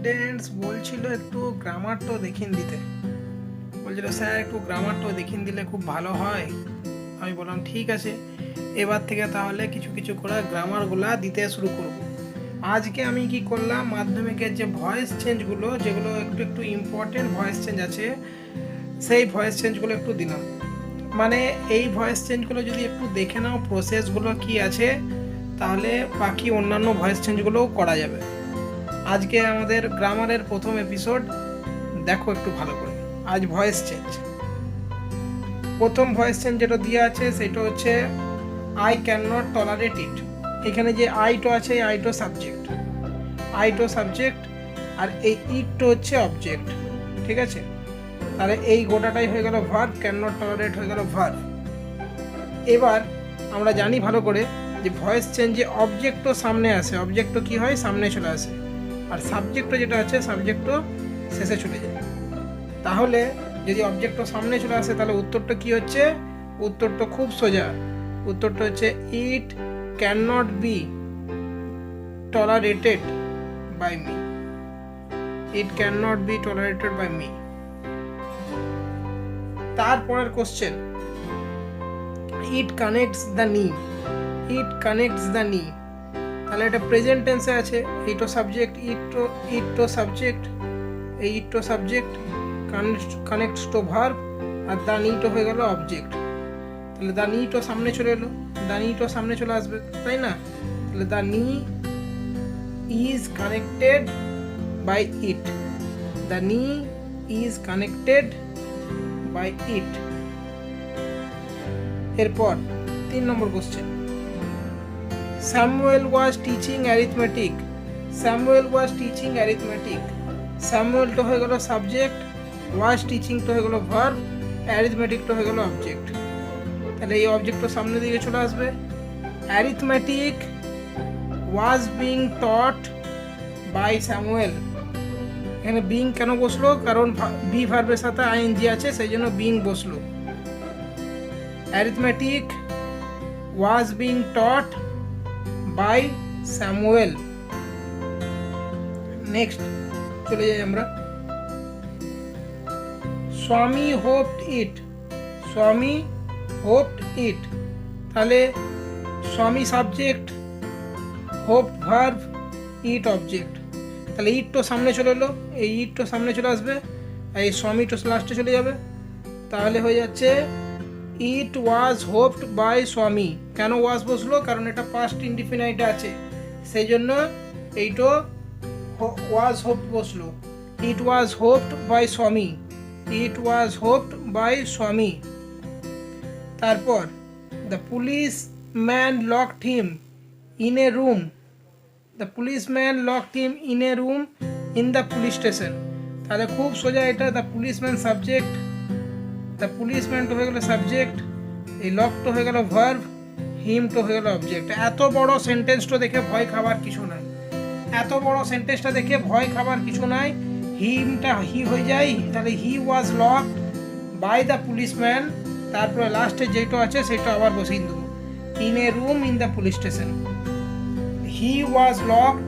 Students বলছিল একটু গ্রামারটাও দেখিয়ে দিতে, বলছিল স্যার একটু গ্রামারটাও দেখিয়ে দিলে খুব ভালো হয়। আমি বললাম ঠিক আছে, এবার থেকে তাহলে কিছু কিছু করে গ্রামারগুলা দিতে শুরু করব। আজকে আমি কি করলাম, মাধ্যমিকের যে ভয়েস চেঞ্জগুলো, যেগুলো একটু একটু ইম্পর্টেন্ট ভয়েস চেঞ্জ আছে, সেই ভয়েস চেঞ্জগুলো একটু দিলাম। মানে এই ভয়েস চেঞ্জগুলো যদি একটু দেখে নাও প্রসেসগুলো কি আছে, তাহলে বাকি অন্যান্য ভয়েস চেঞ্জগুলোও করা যাবে। আজকে আমাদের গ্রামারের প্রথম এপিসোড, দেখো একটু ভালো করে। আজ ভয়েস চেঞ্জ, প্রথম ভয়েস চেঞ্জ যেটা দেওয়া আছে সেটা হচ্ছে আই ক্যান নট টলারেট ইট। এখানে যে আইটো আছে, এই আইটো সাবজেক্ট, আইটো সাবজেক্ট, আর এই ইটটো হচ্ছে অবজেক্ট। ঠিক আছে, তাহলে এই গোটাটাই হয়ে গেল ভার্ব, ক্যান নট টলারেট হয়ে গেল ভার্ব। এবার আমরা জানি ভালো করে যে ভয়েস চেঞ্জে অবজেক্টও সামনে আসে, অবজেক্টও কি হয়, সামনে চলে আসে, আর সাবজেক্টও যেটা আছে সাবজেক্টও শেষে চলে যায়। তাহলে যদি অবজেক্টও সামনে চলে আসে তাহলে উত্তরটা কি হচ্ছে, উত্তরটা খুব সোজা, উত্তরটা হচ্ছে it can not be tolerated by me. It can not be tolerated by me. তারপরের question, it connects the knee. It connects the নি, তাহলে এটা প্রেজেন্ট টেন্সে আছে, ইটো সাবজেক্ট, ইটটো সাবজেক্ট, এই ইটটো সাবজেক্ট, কানেক্টস টু ভার্ব, আর দ্য নিটো হয়ে গেল অবজেক্ট। তাহলে দ্য নিটো সামনে চলে এলো, দ্য নিটো সামনে চলে আসবে, তাই না? তাহলে the knee is connected by it, the knee is connected by it. এরপর 3 number question, Samuel was teaching arithmetic. Samuel was teaching arithmetic, স্যামুয়েলটা হয়ে গেল সাবজেক্ট, ওয়াজ টিচিংটা হয়ে গেল ভার্ব, অ্যারিথমেটিকটা হয়ে গেল অবজেক্ট। তাহলে এই অবজেক্টটা সামনে দিকে চলে আসবে। Arithmetic was being taught by Samuel. এখানে বিং কেন বসলো, কারণ বি ভার্বের সাথে আইএনজি আছে, সেই জন্য বিং বসলো। Arithmetic was being taught by Samuel. Next চলে যাই আমরা, স্বামী হোপড ইট। স্বামী হোপড ইট, তাহলে স্বামী সাবজেক্ট, হোপ ভার্ব, ইট অবজেক্ট। তাহলে ইটটো সামনে চলে এলো, এই ইটটো সামনে চলে আসবে, আর এই স্বামীটো লাস্টে চলে যাবে। তাহলে হয়ে যাচ্ছে ইট ওয়াজ হোপড বাই স্বামী। কেন ওয়াজ বসলো, কারণ এটা পাস্ট ইনডিফিনাইটে আছে, সেই জন্য এইটো ওয়াজ হোপড বসলো। ইট ওয়াজ হোপড বাই স্বামী, ইট ওয়াজ হোপড বাই স্বামী। তারপর the police man locked him in a room. The police man locked him in a room in the police station. তাহলে খুব সোজা, এটা দ্য পুলিশম্যান সাবজেক্ট, দ্য পুলিশম্যানটা হয়ে গেল সাবজেক্ট, এই লকটা হয়ে গেল ভার্ব, হিমটা হয়ে গেল অবজেক্ট। এত বড় সেন্টেন্সটা দেখে ভয় খাবার কিছু নাই, এত বড় সেন্টেন্সটা দেখে ভয় খাবার কিছু নাই। হিমটা হি হয়ে যায়, তাহলে he was locked by the policeman, তারপরে লাস্টে যেটা আছে সেটা আবার বসিয়ে দেবো, in a room in the police station. He was locked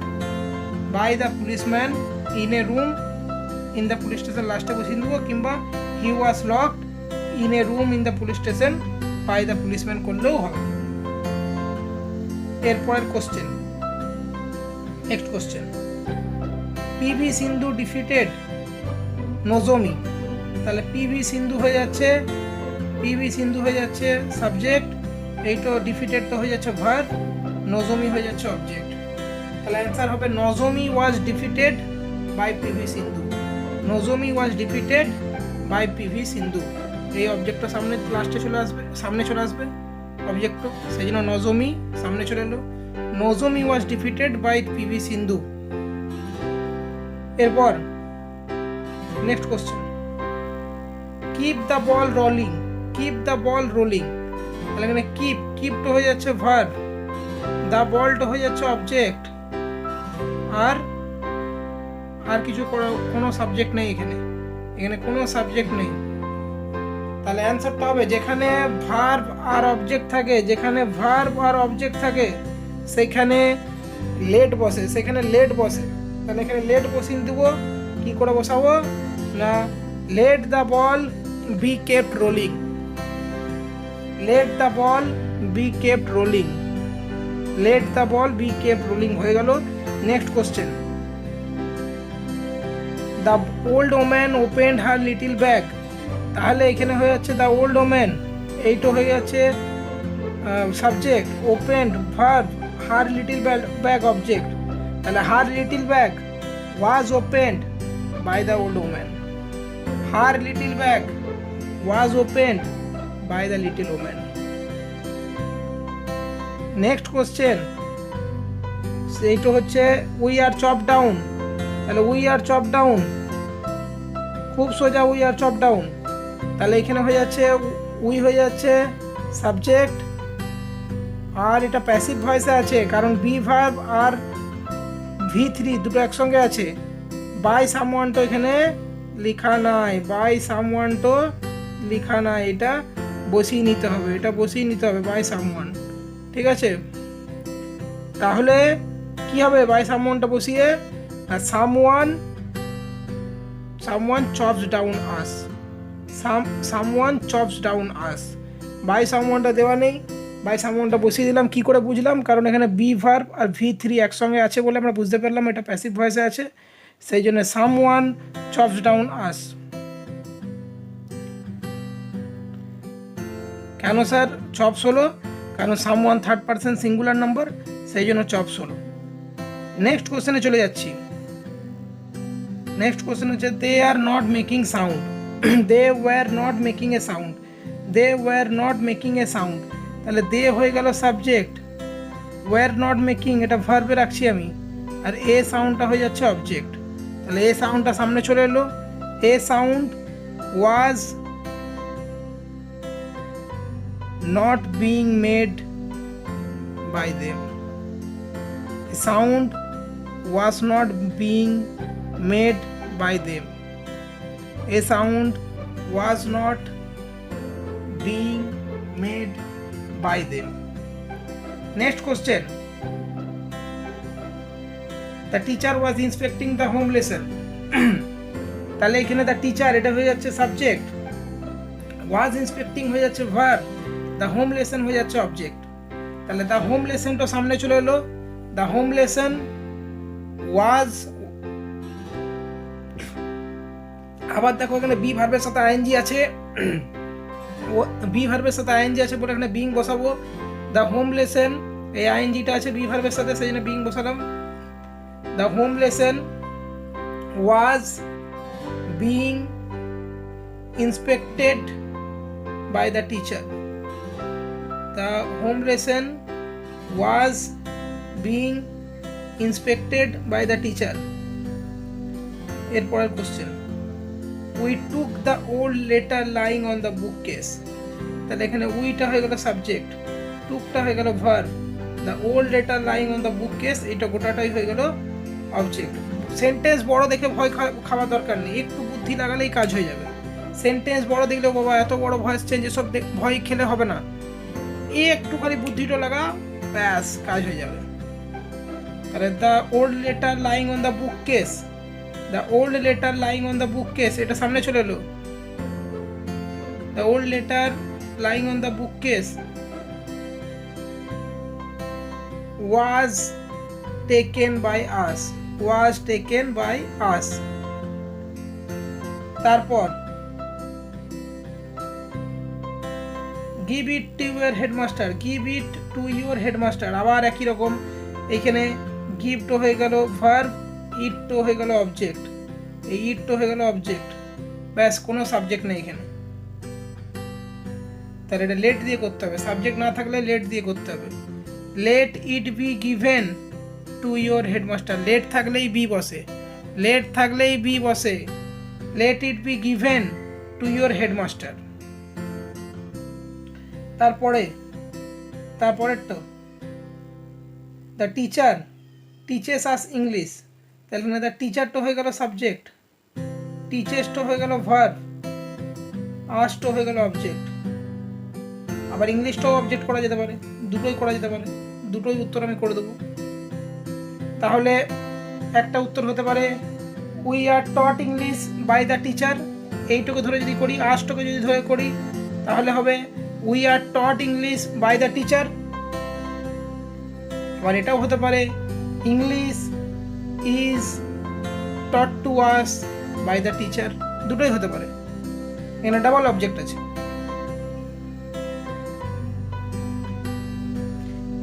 by the policeman in a room in the police station লাস্টে বসিয়ে দেবো, কিংবা he was locked in a room in the police station by the policeman করলেও হবে। এরপরের question, next question, PV Sindhu defeated Nozomi. তাহলে PV Sindhu হয়ে যাচ্ছে, পিভি সিন্ধু হয়ে যাচ্ছে সাবজেক্ট, এইটো ডিফিটেড তো হয়ে যাচ্ছে ভার্ব, নোজোমি হয়ে যাচ্ছে অবজেক্ট। তাহলে অ্যান্সার হবে Nozomi was defeated by PV Sindhu. Nozomi was defeated by PV Sindhu, এই অবজেক্টটা সামনে লাস্টে চলে আসবে, সামনে চলে আসবে অবজেক্টটা, সেই জন্য নোজোমি সামনে চলে এলো। Nozomi was defeated by PV Sindhu. এরপর next question, keep the ball rolling. Keep the ball rolling, তাহলে এখানে কিপ, কিপটা হয়ে যাচ্ছে ভার্ব, দ্য বলটা হয়ে যাচ্ছে অবজেক্ট, আর কিছু কোনো সাবজেক্ট নেই এখানে, এখানে কোনো সাবজেক্ট নেই। তাহলে অ্যান্সারটা হবে যেখানে ভার্ব আর অবজেক্ট থাকে, যেখানে ভার্ব আর অবজেক্ট থাকে সেখানে লেট বসে, সেখানে লেট বসে। তাহলে এখানে লেট বসিয়ে দেবো। কি করে বসাবো না, let the ball be kept rolling, let the ball be kept rolling, let the ball be kept rolling হয়ে গেল। Next question, the old woman opened her little bag, তাহলে এখানে হয়ে যাচ্ছে দ্য ওল্ড ওম্যান, এইটা হয়ে যাচ্ছে subject, opened verb, her little bag object. তাহলে her little bag was opened by the old woman, her little bag was opened by the little woman. Next question, এইটা হচ্ছে উই আর চপ ডাউন, তাহলে we are chop down, খুব সোজা, we are chop down. তাহলে এখানে হয়ে যাচ্ছে we হয়ে যাচ্ছে সাবজেক্ট, আর এটা প্যাসিভ ভয়েসে আছে কারণ বি ভার্ব আর V3 দুটো একসঙ্গে আছে। বাই সামওয়ান তো এখানে লেখা নাই, বাই সামওয়ান তো লেখা নাই, এটা বসিয়ে নিতে হবে, এটা বসিয়ে নিতে হবে বাই সামওয়ান, ঠিক আছে। তাহলে কি হবে, বাই সামওয়ানটা বসিয়ে someone, someone chops down us, someone chops down us. By সামওয়ানটা দেওয়া নেই, বাই সামওয়ানটা বসিয়ে দিলাম। কি করে বুঝলাম, কারণ এখানে বি ভার্ব আর V3 একসঙ্গে আছে বলে আমরা বুঝতে পারলাম এটা প্যাসিভ ভয়েসে আছে, সেই জন্য সামওয়ান চপস ডাউন আস। কেন স্যার চপস হলো, কারণ someone third person singular number, সেই জন্য চপস হলো। নেক্সট কোশ্চেনে চলে যাচ্ছি। নেক্সট কোশ্চেন হচ্ছে they are not making sound, they were not making a sound, they were not making a sound. তাহলে দে হয়ে গেল সাবজেক্ট, ওয়্যার নট মেকিং এটা ভার্বে রাখছি আমি, আর এ সাউন্ডটা হয়ে যাচ্ছে অবজেক্ট। তাহলে এ সাউন্ডটা সামনে চলে এলো, a sound was not being made by them, sound was not being made by them, a sound was not being made by them. Next question, the teacher was inspecting the home lesson. তাহলে এখানে the teacher এটা হয়ে যাচ্ছে subject, was inspecting হয়ে যাচ্ছে verb, the home lesson হয়ে যাচ্ছে object. তাহলে the home lesson তো সামনে চলে এলো, the home lesson was, আবার দেখো এখানে বি ভার্বের সাথে আইএনজি আছে, বি ভার্বের সাথে আইএনজি আছে বলে এখানে বিং বসাবো। দ্য হোম লেসন, এই আইএনজিটা আছে বি ভার্বের সাথে, সেই জন্য বিং বসালাম। The home lesson was being inspected by the teacher, the home lesson was being inspected by the teacher. এরপরের question, we took the old letter lying on the bookcase, তাহলে এখানে উইটা হয়ে গেল সাবজেক্ট, টুকটা হয়ে গেল verb, the old letter lying on the bookcase এটা গোটাটাই হয়ে গেল অবজেক্ট। সেন্টেন্স বড় দেখে ভয় খাওয়ার দরকার নেই, একটু বুদ্ধি লাগালেই কাজ হয়ে যাবে। সেন্টেন্স বড় দেখলে বাবা এত বড় ভয়েস চেঞ্জ এসব ভয় খেলে হবে না, একটুখানি বুদ্ধিটা লাগা, ব্যাস কাজ হয়ে যাবে। তাহলে the old letter lying on the bookcase, the old letter lying on the bookcase এটা সামনে চলে এলো, the old letter lying on the bookcase was taken by us, was taken by us। তারপর give it to your headmaster, give it to your headmaster, আবার একই রকম, এখানে give তো হয়ে গেল verb, ইট তো হয়ে গেল অবজেক্ট, এই ইট তো হয়ে গেল অবজেক্ট, ব্যাস কোনো সাবজেক্ট নেই এখানে। তাহলে এটা লেট দিয়ে করতে হবে, সাবজেক্ট না থাকলে লেট দিয়ে করতে হবে। Let it be given to your headmaster, let থাকলেই বি বসে, লেট থাকলেই বি বসে, let it be given to your headmaster. তারপরেরটা the teacher teaches us English, তাহলে দ্য টিচার তো হয়ে গেল সাবজেক্ট, টিচেস তো হয়ে গেল ভার্ব, আস তো হয়ে গেল অবজেক্ট। আবার ইংলিশটাও অবজেক্ট করা যেতে পারে, দুটোই করা যেতে পারে, দুটোই উত্তর আমি করে দেবো। তাহলে একটা উত্তর হতে পারে we are taught English by the teacher, এইটুকু ধরে যদি করি, আজটুকু যদি ধরে করি তাহলে হবে we are taught English by the teacher. আবার এটাও হতে পারে English is taught to us by the teacher, দুটোই হতে পারে, এখানে ডাবল অবজেক্ট আছে।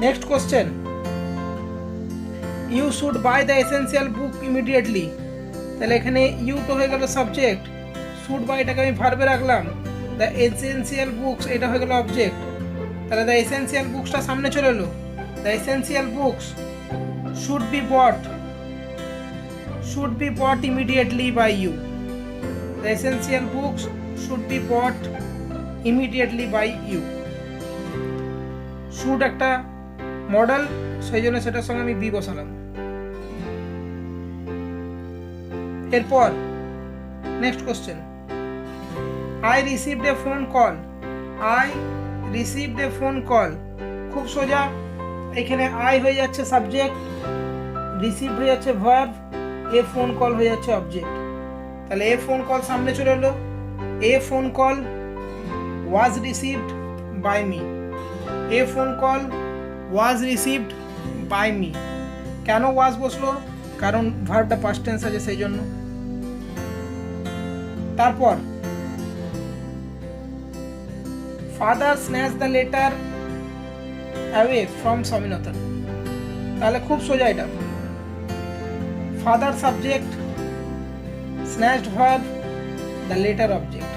Next question, you should buy the essential book immediately, তাহলে এখানে ইউ তো হয়ে গেল সাবজেক্ট, শুড বাইটাকে আমি ভার্বে রাখলাম, দ্য এসেন্সিয়াল বুকস এটা হয়ে গেল অবজেক্ট, তাহলে দ্য এসেন্সিয়াল বুকসটা সামনে চলে এলো, the essential books should be bought immediately by you, the essential books should be bought immediately by you. Should একটা মডেল, সেই জন্য সেটার সঙ্গে আমি বি বসালাম। এরপর next question, I received a phone call, I received a phone call, খুব সোজা, এখানে আই হয়ে যাচ্ছে সাবজেক্ট, রিসিভড হয়ে যাচ্ছে ভার্ব, এ ফোন কল হয়ে যাচ্ছে অবজেক্ট, তাহলে এ ফোন কল সামনে চলে এলো, a phone call was received by me, a phone call was received by me. কেন ওয়াজ বসলো? কারণ ভার্বটা পাস্ট টেন্স আছে সেই জন্য। তারপর father snatch the letter away from Swaminathan, তাহলে খুব সোজা এটা, father subject, snatched verb, the letter object,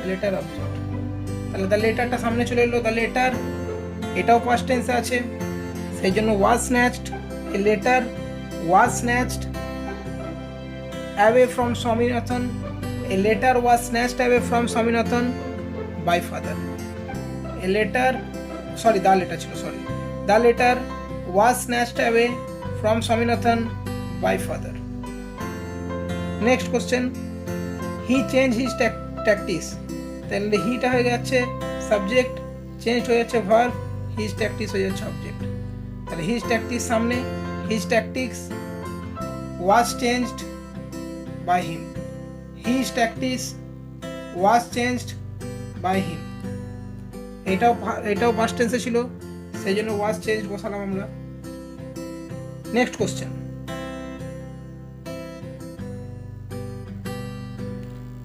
letter object, তাহলে দ্য লেটারটা সামনে চলে এলো, দ্য লেটার এটাও পাস্ট টেন্সে আছে সেই জন্য was snatched, a letter was snatched away from Swaminathan, a letter was snatched away from Swaminathan by father, a letter, sorry the letter was snatched away from Swaminathan by father. Next question, he changed his tactics, তাহলে হিটা হয়ে যাচ্ছে subject, change হয়ে যাচ্ছে verb, his tactics হয়ে যাচ্ছে object, তাহলে his tactics সামনে, his tactics was changed by him, his tactics was changed by him, এটাও past tense ছিল সেই জন্য was changed বসালাম আমরা। Next question,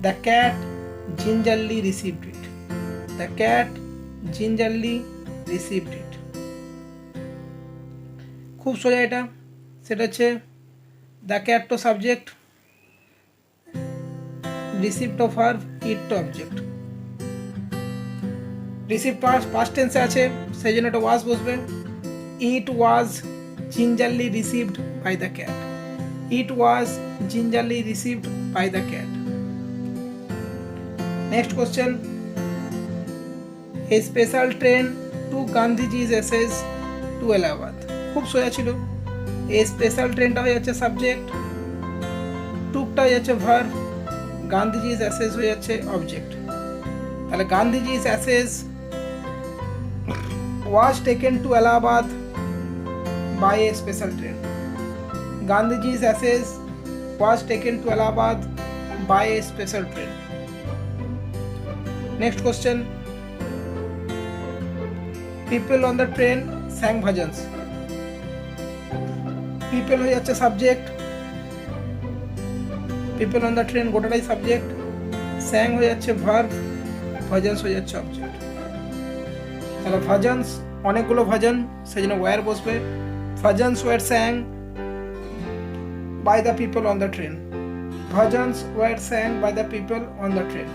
the cat gingerly received it, the cat gingerly received it, খুব সোজা এটা, সেটা হচ্ছে দ্য ক্যাট তো সাবজেক্ট, রিসিভ তো ভার্ব, ইট তো অবজেক্ট, রিসিভ পাস্ট টেন্সে আছে সেই জন্য এটা ওয়াজ বসবে, it was gingerly received by the cat, it was gingerly received by the cat. Next question, a special train to Gandhiji's ashes to Allahabad, খুব সোজা ছিল, এই স্পেশাল ট্রেনটা হয়ে যাচ্ছে সাবজেক্ট, টুকটা হয়ে যাচ্ছে ভার্ব, গান্ধীজিজ অ্যাসেস হয়ে যাচ্ছে অবজেক্ট, তাহলে Gandhiji's ashes was taken to Allahabad by a special train, Gandhiji's ashes was taken to Allahabad by a special train. Next question, people on the train sang bhajans, people হয়ে যাচ্ছে subject, people on the train গোটাটাই subject, sang হয়ে যাচ্ছে verb, bhajans হয়ে যাচ্ছে object, তাহলে ভজনস অনেকগুলো ভজন সেই জন্য ওয়্যার বসবে, bhajans were sung by the people on the train, bhajans were sung by the people on the train.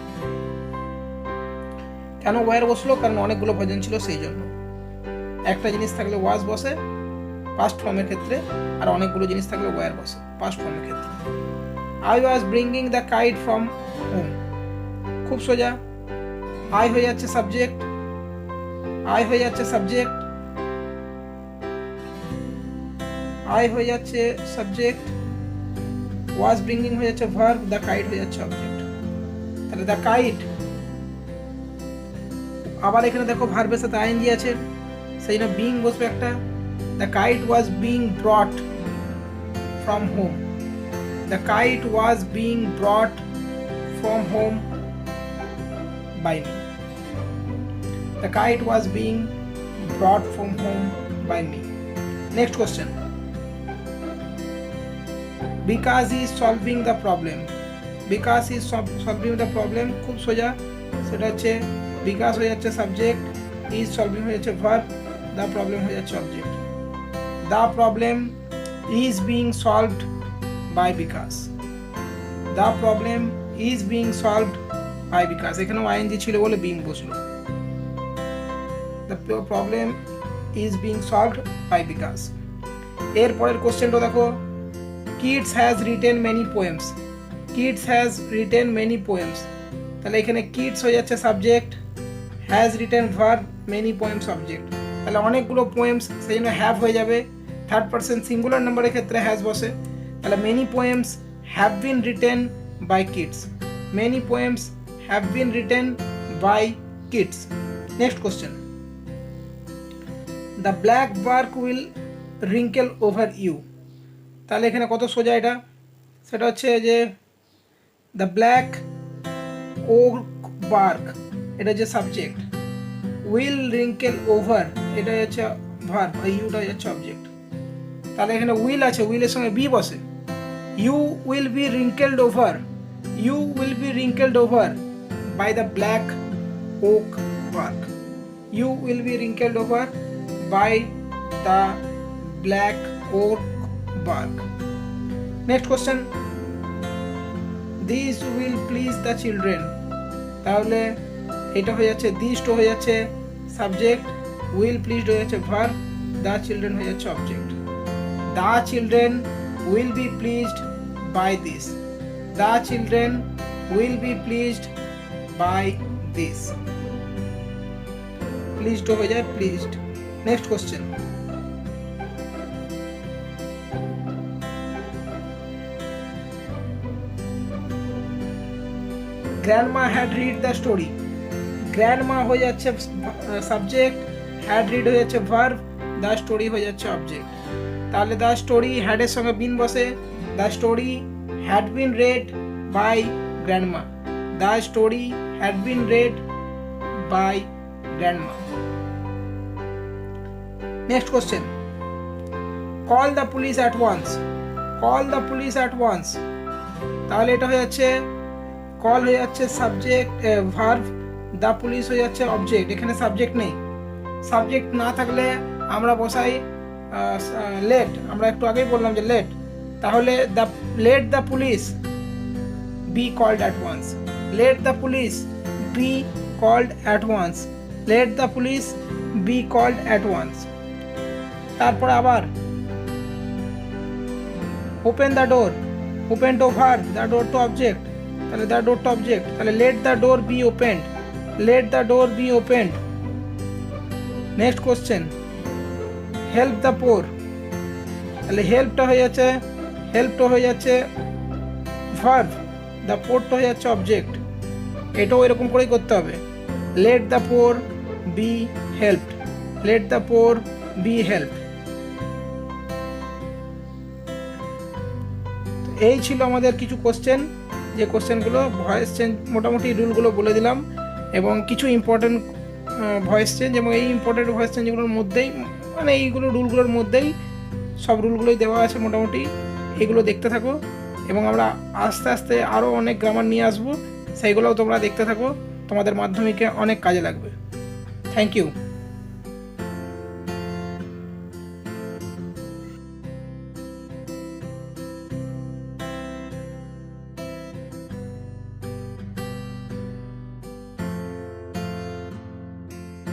কেন ওয়্যার বসলো? কারণ অনেকগুলো ভজন ছিল সেই জন্য, একটা জিনিস থাকলে ওয়াজ বসে পাস্ট ফর্মের ক্ষেত্রে, আর অনেকগুলো জিনিস থাকলে ওয়্যার বসে পাস্ট ফর্মের ক্ষেত্রে। I was bringing the kite from home, খুব সোজা, I হয়ে যাচ্ছে সাবজেক্ট, I হয়ে যাচ্ছে সাবজেক্ট, I হয়ে যাচ্ছে সাবজেক্ট, was bringing হয়ে যাচ্ছে ভার্ব, the kite হয়ে যাচ্ছে অবজেক্ট, তাহলে the kite, আবার এখানে দেখো ভার্বের সাথে আইএনজি আছে সেই জন্য বিং বসবে একটা, the kite was being brought, from home. The kite was being brought from home by me. The kite was being brought from home by me. Next question. Because he is solving the problem. Because he is solving the problem খুব সোজা, সেটা হচ্ছে বিকাশ হয়ে যাচ্ছে subject, is solving হয়ে যাচ্ছে verb, the problem হয়ে যাচ্ছে object. The problem is being solved by Vikas. The problem is being solved by Vikas. এখানে ing ছিল বলে being বসলো। The problem is being solved by Vikas. এর পরের কোশ্চেনটা দেখো, Keats has written many poems. Keats has written many poems. তাহলে এখানে Keats হয়ে যাচ্ছে subject, has written verb, many poems subject. তাহলে অনেকগুলো poems, সেই জন্য have হয়ে যাবে। থার্ড পারসন সিঙ্গুলার নাম্বারের ক্ষেত্রে has বসে। তাহলে many poems have been written by Keats. Many poems have been written by Keats. Next question. The black bark will wrinkle over you. তাহলে এখানে কত সোজা এটা, সেটা হচ্ছে যে দ্য ব্ল্যাক ওক বার্ক, এটা হচ্ছে সাবজেক্ট, উইল রিঙ্কেল ওভার এটা হচ্ছে ভার্ব, ইউটা হচ্ছে অবজেক্ট। তাহলে এখানে উইল আছে, উইলের সঙ্গে বি বসে, you will be wrinkled over, you will be wrinkled over by the black oak bark, you will be wrinkled over by the black oak bark. Next question. These will please the children. তাহলে এটা হয়ে যাচ্ছে these to হয়ে যাচ্ছে subject, will pleased হয়ে যাচ্ছে verb, the children হয়ে যাচ্ছে object. The children will be pleased by this. The children will be pleased by this. Pleased to হয়ে যায় pleased. Next question. Grandma had read the story. Grandma হয়ে যাচ্ছে subject, had read হয়ে যাচ্ছে verb, the story হয়ে যাচ্ছে object. তাহলে the story had এর সঙ্গে been বসে, the story had been read by grandma. The story had been read by grandma. Next question. Call the police at once. Call the police at once. তাহলে এটা হয়ে যাচ্ছে call হয়ে যাচ্ছে subject, verb, the police হয়ে যাচ্ছে object. এখানে subject নেই, সাবজেক্ট না থাকলে আমরা বসাই লেট, আমরা একটু আগেই বললাম যে লেট। তাহলে the let the police be called at once, let the police be called at once, let the police be called at once. তারপরে আবার open the door, open to verb, the door to object, তাহলে the door to object. তাহলে let the door be opened, let the door be opened. Next question, help the poor, তাহলে হেল্পটা হয়ে যাচ্ছে, হেল্পটা হয়ে যাচ্ছে ভার্ব, দ্য পোরটা হয়ে যাচ্ছে অবজেক্ট। এটাও এরকম করেই করতে হবে, let the poor be helped, let the poor be helped. এই ছিল আমাদের কিছু কোশ্চেন, যে কোশ্চেনগুলো ভয়েস চেঞ্জ মোটামুটি রুলগুলো বলে দিলাম, এবং কিছু ইম্পর্টেন্ট ভয়েস চেঞ্জ, এবং এই ইম্পর্টেন্ট ভয়েস চেঞ্জগুলোর মধ্যেই মানে এইগুলো রুলগুলোর মধ্যেই সব রুলগুলোই দেওয়া আছে মোটামুটি। এগুলো দেখতে থাকো, এবং আমরা আস্তে আস্তে আরও অনেক গ্রামার নিয়ে আসবো, সেইগুলোও তোমরা দেখতে থাকো, তোমাদের মাধ্যমিকে অনেক কাজে লাগবে। Thank you.